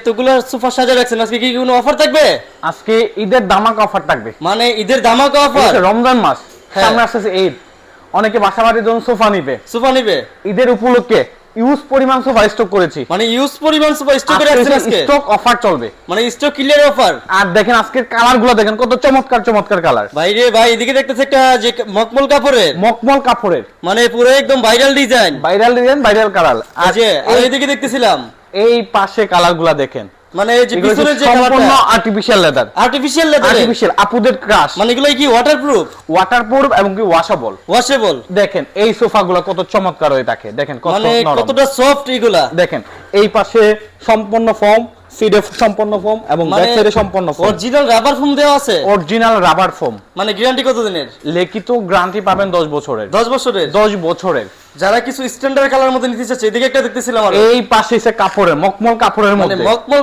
এতগুলো সোফা সাজা রাখছেন, আজকে কি কোনো অফার থাকবে? আজকে ঈদের ধামাকা অফার থাকবে। মানে ঈদের ধামাকা অফার? রমজান মাস সামনে আসছে, ঈদ, অনেকে বাসাবাড়ির জন্য সোফা নিবে ঈদের উপলক্ষে ইউজ পরিমাণ সোফা স্টক করেছি। মানে ইউজ পরিমাণ সোফা স্টক করে রাখছেন আজকে? স্টক অফার চলবে, মানে স্টক ক্লিয়ার অফার। আর দেখেন আজকের কালারগুলো দেখেন কত চমৎকার চমৎকার কালার। ভাই রে ভাই, এদিকে দেখতেছে একটা যে মকমল কাপড়ের, মানে পুরো একদম ভাইরাল ডিজাইন, ভাইরাল কালার। আর এদিকে দেখতেছিলাম এই পাশে কালারগুলো দেখেন, মানে এই যে পিছনের যে সম্পূর্ণ আর্টিফিশিয়াল লেদার, আপুদের ক্রাশ। মানে এগুলো কি ওয়াটারপ্রুফ এবং কি ওয়াশেবল। দেখেন এই সোফাগুলো কত চমৎকার হয়ে থাকে, দেখেন কতটা সফট এগুলা। দেখেন এই পাশে সম্পূর্ণ ফোম, সিডে সম্পূর্ণ ফোম এবং ব্যাক সাইডে সম্পূর্ণ ফোম। অরিজিনাল রাবার ফোম দেওয়া আছে? Original rubber foam. মানে গ্যারান্টি কত দিনের? লিখিত গ্যারান্টি পাবেন 10 বছরের। 10 বছরের। যারা কিছু স্ট্যান্ডার্ড কালার মধ্যে নিতে চাচ্ছে, এদিকে একটা দেখতেছিলাম আর এই পাশে এসে কাপড়ের মকমল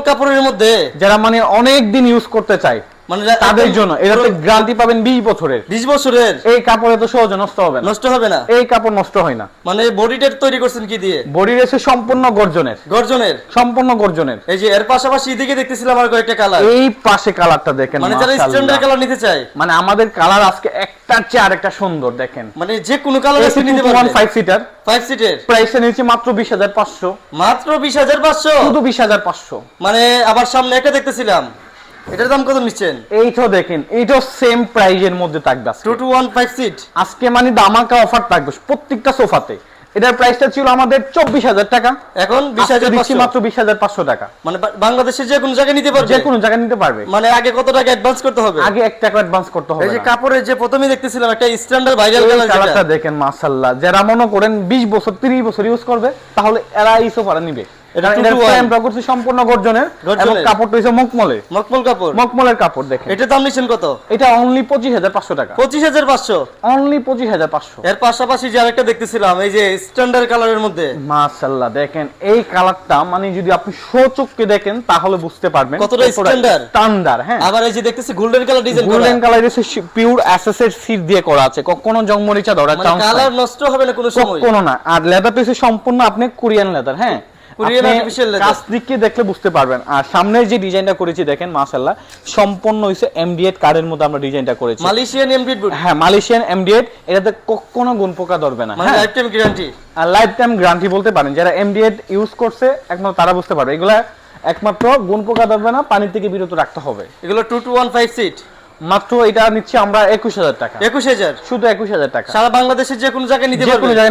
কাপড়ের মধ্যে যারা মানে অনেক দিন ইউজ করতে চায়, মানে তাদের জন্য এটাতে গ্যারান্টি পাবেন 20 বছরের। 20 বছরের। এই কাপড় এত সহজে নষ্ট হবে না। এই কাপড় নষ্ট হয় না। মানে বডিটা তৈরি করছেন কি দিয়ে? বডি রেসে সম্পূর্ণ গর্জনের। এই যে এর পাশাপাশি এদিকে দেখতেছিলাম আর কয়েকটা কালার। এই পাশে কালারটা দেখেন, মানে যারা স্ট্যান্ডার্ড কালার নিতে চায়, মানে আমাদের কালার আজকে একটার চেয়ে আরেকটা সুন্দর। দেখেন মানে যে কোনো কালার আছে নিতে পারবেন। 5 সিটার প্রাইসে নিচে মাত্র 20,500। মাত্র 20,500? শুধু 20,500। মানে আবার সামনে একটা দেখতেছিলাম, এটার দাম কত নিচ্ছেন? এইটাও দেখেন, এইটাও সেম প্রাইজের মধ্যে থাকবে। 2 to 1 5 সিট আজকে মানে ধামাকা অফার থাকবে প্রত্যেকটা সোফাতে। এটার প্রাইসটা ছিল আমাদের 24,000 টাকা, এখন 20,500, মাত্র 20,500 টাকা। মানে বাংলাদেশের যে কোনো জায়গায় নিতে পারবে, মানে আগে কত টাকা অ্যাডভান্স করতে হবে? আগে 1 টাকা অ্যাডভান্স করতে হবে। এই যে কাপড়ের যে প্রথমেই দেখতেছিলাম একটা স্ট্যান্ডার্ড ভাইরাল কালারটা দেখেন, মাশাআল্লাহ। যারা মনে করেন 20 বছর 30 বছর ইউজ করবে, তাহলে এরা এই সোফাটা নিবে। এটা আমরা করছি সম্পূর্ণ গর্জনের, এবং কাপড়টা হইছে মকমলের কাপড়। দেখেন এটা দাম নিছেন কত? এটা অনলি 25,500 টাকা। 25,500? অনলি 25,500। এর পাশাপাশি যে আরেকটা দেখতেছিলাম, এই যে স্ট্যান্ডার্ড কালারের মধ্যে, মাশাআল্লাহ। দেখেন এই কালারটা মানে যদি আপনি সচক্ষে দেখেন তাহলে বুঝতে পারবেন কতটা স্ট্যান্ডার্ড। হ্যাঁ, আবার এই যে দেখতেছি গোল্ডেন কালার ডিজাইন করা। গোল্ডেন কালার এর পিওর অ্যাসেসের সিট দিয়ে করা আছে, কখনো জংমরিচা ধরার চান্স নাই। কালার নষ্ট হবে না কোনো সময়, কোনো না। আর লেদারটা হচ্ছে সম্পূর্ণ আপনি কোরিয়ান লেদার। হ্যাঁ, কাছ থেকে দেখলে বুঝতে পারবেন। আর সামনের যে ডিজাইনটা করেছি দেখেন, মাশাআল্লাহ, সম্পূর্ণ হইছে এমডিএড কার্ডের মধ্যে আমরা ডিজাইনটা করেছি। মালয়েশিয়ান এমডিএড। হ্যাঁ, মালয়েশিয়ান এমডিএড। এটাতে কোনো গুণ পোকা ধরবে না। মানে লাইফ টাইম গ্যারান্টি। আর লাইফ টাইম গ্যারান্টি বলতে পারেন, যারা এমডিএড ইউজ করছে একমাত্র তারা বুঝতে পারবে। এগুলা একমাত্র গুণ পোকা ধরবে না, পানি থেকে বিরত রাখতে হবে। এগুলো 2 to 1 5 সিট। মাত্র এটা নিচ্ছি আমরা 21,000 টাকা। 21,000? শুধু 21,000 টাকা। সারা বাংলাদেশের যে কোনো জায়গায়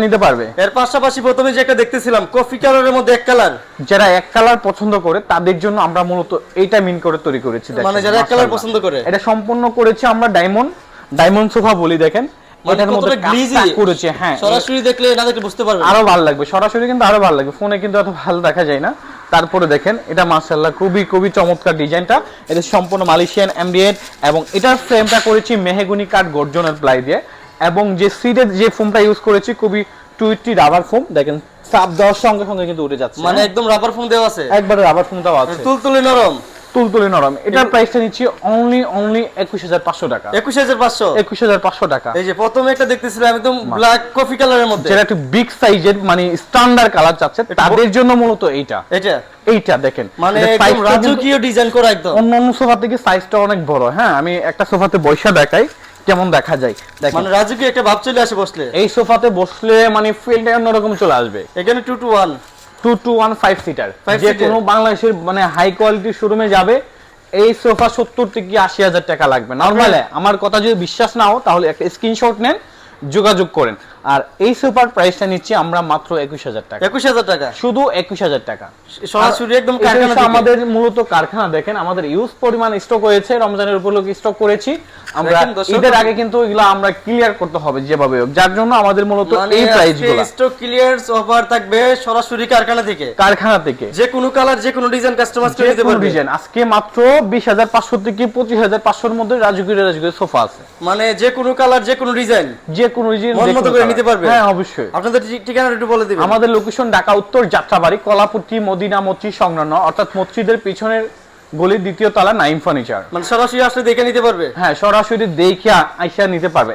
নিতে পারবে। এর পাশাপাশি প্রথমে যে একটা দেখতেছিলাম কফি কালারের মধ্যে এক কালার, যারা এক কালার পছন্দ করে তাদের জন্য আমরা মূলত এইটা মিন করে তৈরি করেছি। মানে যারা এক কালার পছন্দ করে, এটা সম্পূর্ণ করেছি আমরা ডায়মন্ড সোফা বলি। দেখেন এটার মধ্যে গ্লিজি করেছে। হ্যাঁ, সরাসরি দেখলে না দেখলে বুঝতে পারবেন, আরো ভালো লাগবে। সরাসরি কিন্তু আরো ভালো লাগবে, ফোনে কিন্তু এত ভালো দেখা যায় না। তারপরে দেখেন এটা মাশাআল্লাহ খুবই চমৎকার ডিজাইনটা। এটা সম্পূর্ণ মালয়েশিয়ান এমডিএড, এবং এটার ফ্রেমটা করেছি মেহগনি কাঠ গর্জনের প্লাই দিয়ে, এবং যে সিটের যে ফোমটা ইউজ করেছি খুবই টুইটি রাবার ফোম। দেখেন চাপ দেওয়ার সঙ্গে সঙ্গে কিন্তু উঠে যাচ্ছে। মানে একদম রাবার ফোম দেওয়া আছে, একবারে রাবার ফোম দেওয়া আছে, তুলতুলে নরম। এটার প্রাইসটা নিচ্ছি অনলি 21,500 টাকা। 21,500 টাকা। এই যে প্রথমে একটা দেখতেছিলাম একদম ব্ল্যাক কফি কালারের মধ্যে, যেটা একটু বিগ সাইজের মানে স্ট্যান্ডার্ড কালার চাচ্ছে তাদের জন্য মূলত এইটা দেখেন, মানে একদম রাজকীয় ডিজাইন করা একদম। অন্য সোফা থেকে সাইজটা অনেক বড়। হ্যাঁ, আমি একটা সোফাতে বসে দেখাই কেমন দেখা যায়। মানে রাজকীয় একটা ভাব চলে আসে বসলে। এই সোফাতে বসলে মানে ফিলটা অন্যরকম চলে আসবে। এখানে 2 to 1 5 সিটার। যে কোনো বাংলাদেশের মানে হাই কোয়ালিটির শোরুমে যাবে, এই সোফা 70 থেকে 80,000 টাকা লাগবে নরমালে। আমার কথা যদি বিশ্বাস না হয় তাহলে একটা স্ক্রিনশট নেন, যোগাযোগ করেন। আর এই সোফার প্রাইসটা নিচ্ছি আমরা মাত্র 21,000 টাকা। 21,000 টাকা, শুধু 21,000 টাকা। সরাসরি একদম কারখানা থেকে। আমাদের মূলত কারখানা দেখেন, আমাদের ইউজ পরিমাণ স্টক হয়েছে, রমজানের উপলক্ষে স্টক করেছি আমরা। ঈদের আগে কিন্তু এগুলো আমরা ক্লিয়ার করতে হবে যেভাবে হোক, যার জন্য আমাদের মূলত এই প্রাইসগুলো। স্টক ক্লিয়ারেন্স অফার থাকবে সরাসরি কারখানা থেকে। যে কোনো কালার যে কোনো ডিজাইন কাস্টমাইজ করে নিতে পারবে। ডিজাইন আজকে মাত্র 20,500 থেকে 25,500 এর মধ্যে রাজকীয় সোফা আছে। মানে যে কোনো কালার যে কোনো ডিজাইন মন মতো করে নিতে পারবে। হ্যাঁ, অবশ্যই। আপনাদের ঠিকানাটা একটু বলে দিবেন। আমাদের লোকেশন ঢাকা উত্তর যাত্রাবাড়ি, কলাপুট্টি মদিনা মসজিদ সংলগ্ন, অর্থাৎ মসজিদের পিছনের গলির 2য় তলা, নাইম ফার্নিচার। মানে সরাসরি আসলে দেখে নিতে পারবে। হ্যাঁ, সরাসরি দেখে আইসা নিতে পারবে।